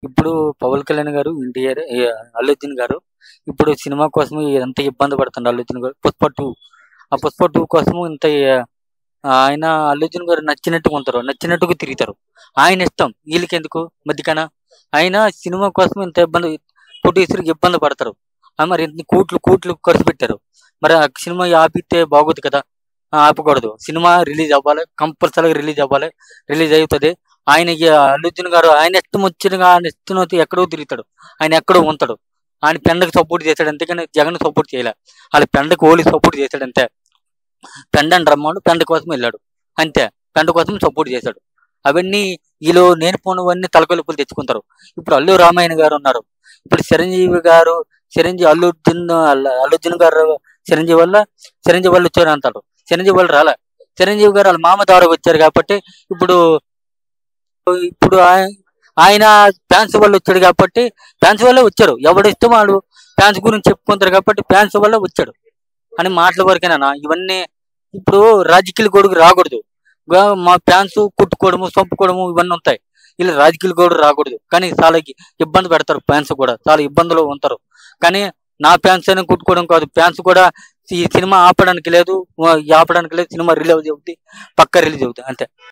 ఇప్పుడు పవన్ కళ్యాణ్ గారు, ఎన్టీఆర్, అల్లు అర్జున్ గారు ఇప్పుడు సినిమా కోసం ఎంత ఇబ్బంది పడుతుండు అల్లు అర్జున్ గారు. 'పుష్ప 2' ఆ 'పుష్ప 2' కోసం ఇంత ఆయన అల్లు అర్జున్ గారు నచ్చినట్టుగా ఉంటారు, నచ్చినట్టుగా తిరుగుతారు. ఆయన ఇష్టం, వీళ్ళకెందుకు మధ్యకన. ఆయన సినిమా కోసం ఇంత ఇబ్బంది, ప్రొడ్యూసర్‌కి ఇబ్బంది పడతారు. మరి ఇన్ని కోట్లు కోట్లు ఖర్చు పెట్టారు. మరి ఆ సినిమా ఆపితే బాగోదు కదా! ఆపకూడదు. సినిమా రిలీజ్ అవ్వాలి. కంపల్సరీగా రిలీజ్ అవ్వాలి. రిలీజ్ అయితది. ఆయనకి అల్లు అర్జున్ గారు ఆయన ఇష్టం వచ్చినగా ఆయన ఇష్టం వచ్చి ఎక్కడో తిరుగుతాడు. ఆయన ఎక్కడో ఉంటాడు. ఆయన పెండకి సపోర్ట్ చేశాడు. అంతేగాని జగన్ సపోర్ట్ చేయలే. వాళ్ళ పెండకి ఓన్లీ సపోర్ట్ చేశాడు అంతే. పెండని రమ్మను, పెండ కోసం వెళ్ళాడు అంతే. పెండ కోసం సపోర్ట్ చేశాడు. అవన్నీ వీళ్ళు నేను పోనివన్నీ తలకొలుపులు తెచ్చుకుంటారు. ఇప్పుడు అల్లు రామాయణ గారు ఉన్నారు. ఇప్పుడు చిరంజీవి అల్లు అర్జున్ గారు చిరంజీవి వాళ్ళు వచ్చారు అంటాడు. చిరంజీవి వాళ్ళు రాలే. చిరంజీవి గారు వాళ్ళ మామ ద్వారా వచ్చారు కాబట్టి ఇప్పుడు ఇప్పుడు ఆయన ఫ్యాన్స్ వల్ల వచ్చాడు కాబట్టి ఫ్యాన్స్ వల్లే వచ్చారు. ఎవడు ఇష్టం వాడు ఫ్యాన్స్ గురించి చెప్పుకుంటారు కాబట్టి ఫ్యాన్స్ వల్ల వచ్చాడు అని మాటల వరకేనా ఇవన్నీ. ఇప్పుడు రాజకీయ గొడుగు రాకూడదు. మా ఫ్యాన్స్ కొట్టుకోవడము, చంపుకోవడము ఇవన్నీ ఉంటాయి. వీళ్ళు రాజకీయ గొడుగు రాకూడదు. కానీ చాలా ఇబ్బంది పెడతారు. ఫ్యాన్స్ కూడా చాలా ఇబ్బందులు ఉంటారు. కానీ నా ఫ్యాన్స్ అని కొట్టుకోవడం కాదు. ఫ్యాన్స్ కూడా ఈ సినిమా ఆపడానికి లేదు, సినిమా రిలీజ్ అవుతుంది, పక్క రిలీజ్ అవుతుంది అంతే.